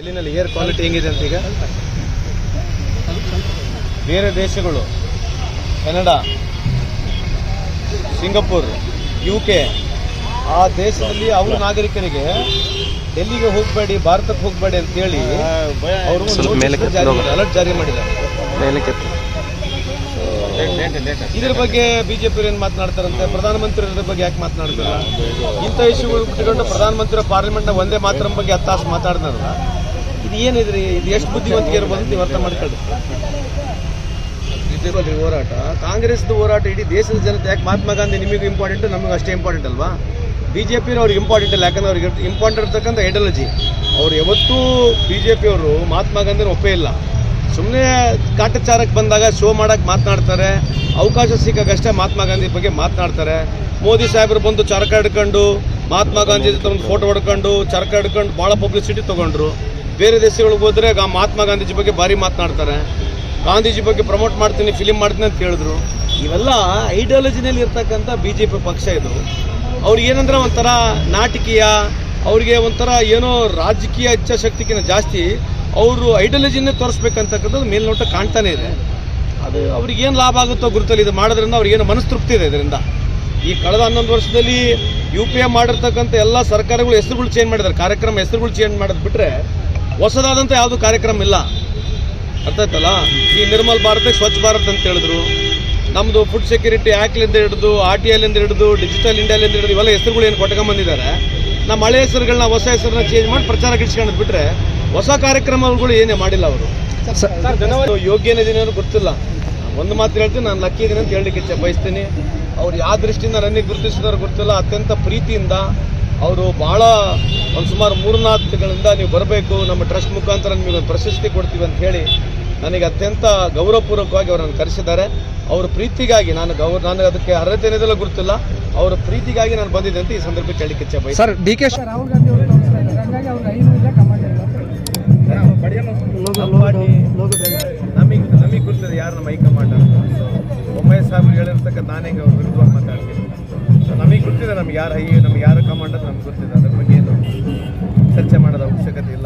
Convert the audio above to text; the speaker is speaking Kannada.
ಇಲ್ಲಿನಲ್ಲಿ ಏರ್ ಕ್ವಾಲಿಟಿ ಹೆಂಗಿದೆ ಅಂತ ಈಗ ಬೇರೆ ದೇಶಗಳು ಕೆನಡಾ, ಸಿಂಗಪೂರ್, UK ಆ ದೇಶದಲ್ಲಿ ಅವ್ರ ನಾಗರಿಕರಿಗೆ ಡೆಲ್ಲಿಗೆ ಹೋಗಬೇಡಿ, ಭಾರತಕ್ಕೆ ಹೋಗಬೇಡಿ ಅಂತೇಳಿ ಅವರು ಅಲರ್ಟ್ ಜಾರಿ ಮಾಡಿದ್ದಾರೆ. ಇದ್ರ ಬಗ್ಗೆ ಬಿಜೆಪಿ ಏನು ಮಾತನಾಡ್ತಾರಂತೆ, ಪ್ರಧಾನಮಂತ್ರಿ ಇದ್ರ ಬಗ್ಗೆ ಯಾಕೆ ಮಾತನಾಡ್ತಾರ? ಇಂಥ ಇಶ್ಯೂಗಳು ಬಿಟ್ಟುಕೊಂಡು ಪ್ರಧಾನಮಂತ್ರಿ ಪಾರ್ಲಿಮೆಂಟ್ನ ಒಂದೇ ಮಾತ್ರ ಬಗ್ಗೆ 10 ತಾಸು ಮಾತಾಡಿದ್ರಲ್ಲ, ಇದು ಏನಿದ್ರಿ? ಇದು ಎಷ್ಟು ಬುದ್ಧಿವಂತಿಕೆ ಇರ್ಬೋದು ನೀವು ಅರ್ಥ ಮಾಡ್ಕೊಳ್ಳಿ. ಬಿಜೆಪಿ ಹೋರಾಟ, ಕಾಂಗ್ರೆಸ್ದು ಹೋರಾಟ, ಇಡೀ ದೇಶದ ಜನತೆ ಯಾಕೆ ಮಹಾತ್ಮ ಗಾಂಧಿ ನಿಮಗೆ ಇಂಪಾರ್ಟೆಂಟ್, ನಮಗೆ ಅಷ್ಟೇ ಇಂಪಾರ್ಟೆಂಟ್ ಅಲ್ವಾ? ಬಿಜೆಪಿ ಅವ್ರಿಗೆ ಇಂಪಾರ್ಟೆಂಟ್ ಇಲ್ಲ, ಯಾಕಂದ್ರೆ ಅವ್ರಿಗೆ ಇಂಪಾರ್ಟೆಂಟ್ ಇರ್ತಕ್ಕಂಥ ಐಡಿಯಾಲಜಿ. ಅವ್ರು ಯಾವತ್ತೂ ಬಿಜೆಪಿಯವರು ಮಹಾತ್ಮ ಗಾಂಧಿನ ಒಪ್ಪೇ ಇಲ್ಲ. ಸುಮ್ಮನೆ ಕಾಟಚಾರಕ್ಕೆ ಬಂದಾಗ ಶೋ ಮಾಡಕ್ಕೆ ಮಾತನಾಡ್ತಾರೆ, ಅವಕಾಶ ಸಿಕ್ಕಾಗಷ್ಟೇ ಮಹಾತ್ಮ ಗಾಂಧಿ ಬಗ್ಗೆ ಮಾತನಾಡ್ತಾರೆ. ಮೋದಿ ಸಾಹೇಬರು ಬಂದು ಚರಕ ಹಿಡ್ಕೊಂಡು ಮಹಾತ್ಮ ಗಾಂಧಿ ಜೊತೆ ಒಂದು ಫೋಟೋ ಹೊಡ್ಕೊಂಡು ಚರಕ ಹಿಡ್ಕೊಂಡು ಭಾಳ ಪಬ್ಲಿಸಿಟಿ ತೊಗೊಂಡ್ರು. ಬೇರೆ ದೇಶಗಳಿಗೆ ಹೋದರೆ ಮಹಾತ್ಮ ಗಾಂಧೀಜಿ ಬಗ್ಗೆ ಭಾರಿ ಮಾತನಾಡ್ತಾರೆ, ಗಾಂಧೀಜಿ ಬಗ್ಗೆ ಪ್ರಮೋಟ್ ಮಾಡ್ತೀನಿ, ಫಿಲಿಮ್ ಮಾಡ್ತೀನಿ ಅಂತ ಹೇಳಿದ್ರು. ಇವೆಲ್ಲ ಐಡಿಯಾಲಜಿನಲ್ಲಿ ಇರ್ತಕ್ಕಂಥ ಬಿಜೆಪಿ ಪಕ್ಷ ಇದು. ಅವ್ರಿಗೆ ಏನಂದ್ರೆ ಒಂಥರ ನಾಟಕೀಯ, ಅವ್ರಿಗೆ ಒಂಥರ ಏನೋ ರಾಜಕೀಯ ಇಚ್ಛಾಶಕ್ತಿಗಿಂತ ಜಾಸ್ತಿ ಅವರು ಐಡಿಯಾಲಜಿನೇ ತೋರಿಸ್ಬೇಕಂತಕ್ಕಂಥದ್ದು ಮೇಲ್ನೋಟ ಕಾಣ್ತಾನೆ ಇದೆ. ಅದು ಅವ್ರಿಗೇನು ಲಾಭ ಆಗುತ್ತೋ ಗುರುತಲ್ಲಿ ಇದು ಮಾಡೋದ್ರಿಂದ ಅವ್ರಿಗೇನು ಮನಸ್ತೃಪ್ತಿ ಇದೆ ಇದರಿಂದ. ಈ ಕಳೆದ 11 ವರ್ಷದಲ್ಲಿ UPA ಮಾಡಿರ್ತಕ್ಕಂಥ ಎಲ್ಲ ಸರ್ಕಾರಗಳು ಹೆಸರುಗಳು ಚೇಂಜ್ ಮಾಡಿದ್ದಾರೆ, ಕಾರ್ಯಕ್ರಮ ಹೆಸರುಗಳು ಚೇಂಜ್ ಮಾಡೋದು ಬಿಟ್ಟರೆ ಹೊಸದಾದಂಥ ಯಾವುದೂ ಕಾರ್ಯಕ್ರಮ ಇಲ್ಲ. ಅರ್ಥ ಆಯ್ತಲ್ಲ? ಈ ನಿರ್ಮಲ್ ಭಾರತ, ಸ್ವಚ್ಛ ಭಾರತ್ ಅಂತ ಹೇಳಿದ್ರು. ನಮ್ಮದು ಫುಡ್ ಸೆಕ್ಯೂರಿಟಿ ಆ್ಯಕ್ಟ್ಲಿಂದ ಹಿಡಿದು RTIಲಿಂದ ಹಿಡಿದು ಡಿಜಿಟಲ್ ಇಂಡಿಯಾಲಿಂದ ಹಿಡಿದು ಇವೆಲ್ಲ ಹೆಸರುಗಳು ಏನು ಕೊಟ್ಕೊಂಡ್ಬಂದಿದ್ದಾರೆ. ನಮ್ಮ ಹಳೆ ಹೆಸರುಗಳನ್ನ ಹೊಸ ಹೆಸರನ್ನ ಚೇಂಜ್ ಮಾಡಿ ಪ್ರಚಾರ ಗಿಡಿಸ್ಕೊಳ್ಳೋದು ಬಿಟ್ಟರೆ ಹೊಸ ಕಾರ್ಯಕ್ರಮಗಳು ಏನೇ ಮಾಡಿಲ್ಲ ಅವರು. ಯೋಗ್ಯನೇ ದಿನ ಗೊತ್ತಿಲ್ಲ. ಒಂದು ಮಾತು ಹೇಳ್ತೀನಿ, ನಾನು ಲಕ್ಕಿ ಇದೀನಿ ಅಂತ ಹೇಳಲಿಕ್ಕೆ ಇಚ್ಛೆ ಬಯಸ್ತೀನಿ. ಅವ್ರು ಯಾವ ದೃಷ್ಟಿಯಿಂದ ನನಗೆ ಗುರುತಿಸಿದವ್ರು ಗೊತ್ತಿಲ್ಲ. ಅತ್ಯಂತ ಪ್ರೀತಿಯಿಂದ ಅವರು ಭಾಳ ಒಂದು ಸುಮಾರು 3-4 ತಿಂಗಳಿಂದ ನೀವು ಬರಬೇಕು, ನಮ್ಮ ಟ್ರಸ್ಟ್ ಮುಖಾಂತರ ನಿಮಗೆ ಒಂದು ಪ್ರಶಸ್ತಿ ಕೊಡ್ತೀವಿ ಅಂತ ಹೇಳಿ ನನಗೆ ಅತ್ಯಂತ ಗೌರವಪೂರ್ವಕವಾಗಿ ಅವರನ್ನು ಕರೆಸಿದ್ದಾರೆ. ಅವರ ಪ್ರೀತಿಗಾಗಿ ನಾನು ಅದಕ್ಕೆ ಅರ್ಹತೆ ಏನಿದೆಲ್ಲ ಗೊತ್ತಿಲ್ಲ, ಅವರ ಪ್ರೀತಿಗಾಗಿ ನಾನು ಬಂದಿದ್ದೆ ಅಂತ ಈ ಸಂದರ್ಭಕ್ಕೆ ಹೇಳಲಿಕ್ಕೆ ಇಚ್ಛೆ ಬಯಸ್ತೀನಿ. ಸರ್, DK ರಾಹುಲ್ ಗಾಂಧಿ ಅವರು ಹಾಗಾಗಿ ಅವ್ರಿಗೆ 500 ಕಮಾಂಡ್ ನಮಗೆ ಗೊತ್ತಿದೆ ಯಾರು ನಮ್ಮ ಹೈಕಮಾಂಡ್ ಅಂತ. ಬೊಮ್ಮಾಯಿ ಸಾಹೇಬ್ ಹೇಳಿರ್ತಕ್ಕಂಥ ನಾನು ಹೆಂಗೆ ಅವ್ರ ವಿರುದ್ಧವಾಗಿ ಮಾತಾಡ್ತೀನಿ. ನಮಗೆ ಗೊತ್ತಿದೆ ನಮ್ಗೆ ಯಾರು ಕಮಾಂಡ್ ಅಂತ ನಮ್ಗೆ ಗೊತ್ತಿದೆ. ಅದ್ರ ಬಗ್ಗೆ ಏನು ಚರ್ಚೆ ಮಾಡೋದು ಅವಶ್ಯಕತೆ ಇಲ್ಲ.